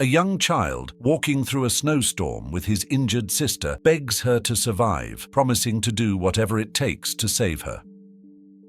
A young child, walking through a snowstorm with his injured sister, begs her to survive, promising to do whatever it takes to save her.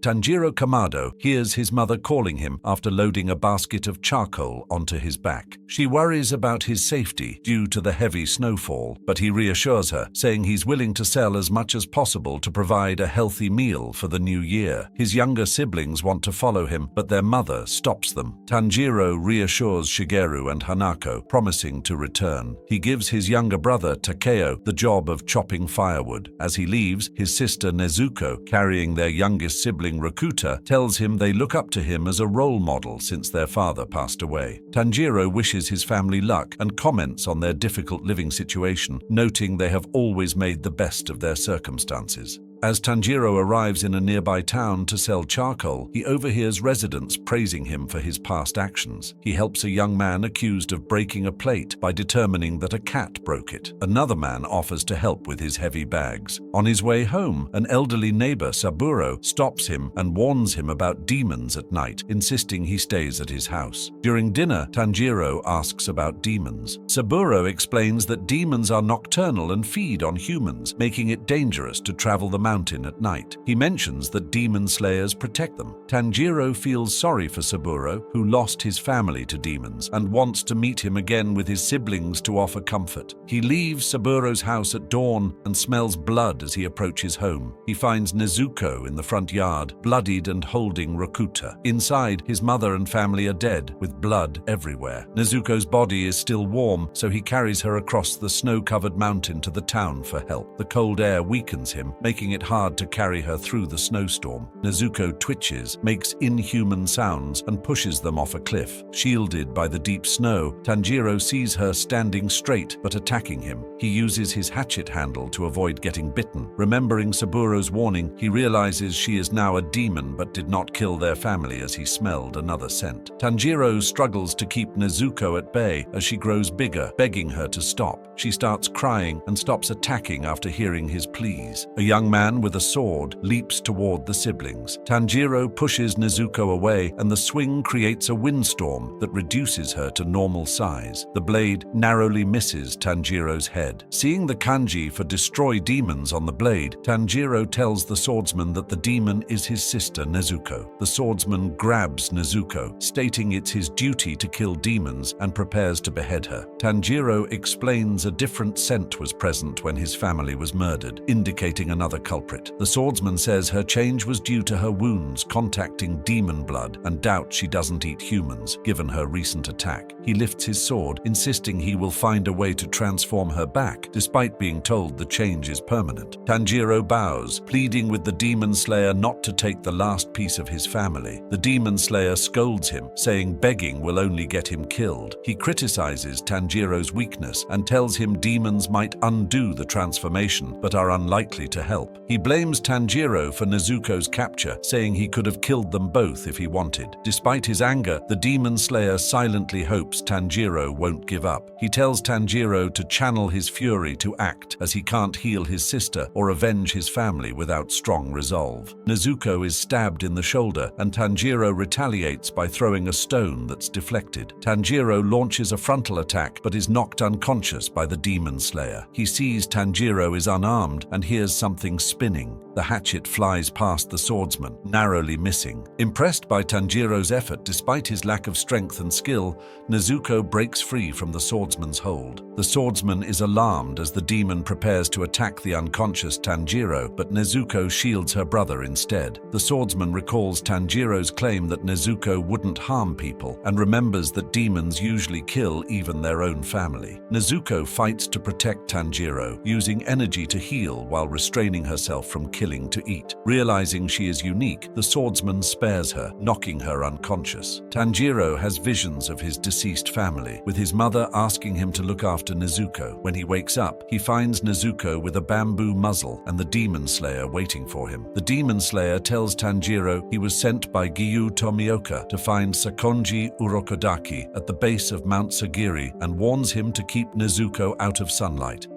Tanjiro Kamado hears his mother calling him after loading a basket of charcoal onto his back. She worries about his safety due to the heavy snowfall, but he reassures her, saying he's willing to sell as much as possible to provide a healthy meal for the new year. His younger siblings want to follow him, but their mother stops them. Tanjiro reassures Shigeru and Hanako, promising to return. He gives his younger brother Takeo the job of chopping firewood. As he leaves, his sister Nezuko, carrying their youngest sibling Rakuta, tells him they look up to him as a role model since their father passed away. Tanjiro wishes his family luck and comments on their difficult living situation, noting they have always made the best of their circumstances. As Tanjiro arrives in a nearby town to sell charcoal, he overhears residents praising him for his past actions. He helps a young man accused of breaking a plate by determining that a cat broke it. Another man offers to help with his heavy bags. On his way home, an elderly neighbor, Saburo, stops him and warns him about demons at night, insisting he stays at his house. During dinner, Tanjiro asks about demons. Saburo explains that demons are nocturnal and feed on humans, making it dangerous to travel the mountain at night. He mentions that demon slayers protect them. Tanjiro feels sorry for Saburo, who lost his family to demons, and wants to meet him again with his siblings to offer comfort. He leaves Saburo's house at dawn and smells blood as he approaches home. He finds Nezuko in the front yard, bloodied and holding Rakuta. Inside, his mother and family are dead, with blood everywhere. Nezuko's body is still warm, so he carries her across the snow-covered mountain to the town for help. The cold air weakens him, making it hard to carry her through the snowstorm. Nezuko twitches, makes inhuman sounds, and pushes them off a cliff. Shielded by the deep snow, Tanjiro sees her standing straight but attacking him. He uses his hatchet handle to avoid getting bitten. Remembering Saburo's warning, he realizes she is now a demon but did not kill their family as he smelled another scent. Tanjiro struggles to keep Nezuko at bay as she grows bigger, begging her to stop. She starts crying and stops attacking after hearing his pleas. A young man with a sword leaps toward the siblings. Tanjiro pushes Nezuko away, and the swing creates a windstorm that reduces her to normal size. The blade narrowly misses Tanjiro's head. Seeing the kanji for destroy demons on the blade, Tanjiro tells the swordsman that the demon is his sister Nezuko. The swordsman grabs Nezuko, stating it's his duty to kill demons, and prepares to behead her. Tanjiro explains a different scent was present when his family was murdered, indicating another culprit. The swordsman says her change was due to her wounds contacting demon blood and doubts she doesn't eat humans, given her recent attack. He lifts his sword, insisting he will find a way to transform her back, despite being told the change is permanent. Tanjiro bows, pleading with the demon slayer not to take the last piece of his family. The demon slayer scolds him, saying begging will only get him killed. He criticizes Tanjiro's weakness and tells him demons might undo the transformation, but are unlikely to help. He blames Tanjiro for Nezuko's capture, saying he could have killed them both if he wanted. Despite his anger, the demon slayer silently hopes Tanjiro won't give up. He tells Tanjiro to channel his fury to act, as he can't heal his sister or avenge his family without strong resolve. Nezuko is stabbed in the shoulder, and Tanjiro retaliates by throwing a stone that's deflected. Tanjiro launches a frontal attack but is knocked unconscious by the demon slayer. He sees Tanjiro is unarmed and hears something spinning. The hatchet flies past the swordsman, narrowly missing. Impressed by Tanjiro's effort despite his lack of strength and skill, Nezuko breaks free from the swordsman's hold. The swordsman is alarmed as the demon prepares to attack the unconscious Tanjiro, but Nezuko shields her brother instead. The swordsman recalls Tanjiro's claim that Nezuko wouldn't harm people and remembers that demons usually kill even their own family. Nezuko fights to protect Tanjiro, using energy to heal while restraining herself from killing to eat. Realizing she is unique, the swordsman spares her, knocking her unconscious. Tanjiro has visions of his deceased family, with his mother asking him to look after Nezuko. When he wakes up, he finds Nezuko with a bamboo muzzle and the demon slayer waiting for him. The demon slayer tells Tanjiro he was sent by Gyu Tomioka to find Sakonji Urokodaki at the base of Mount Sagiri and warns him to keep Nezuko out of sunlight.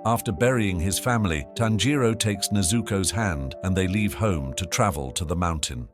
After burying his family, Tanjiro takes Nezuko's hand and they leave home to travel to the mountain.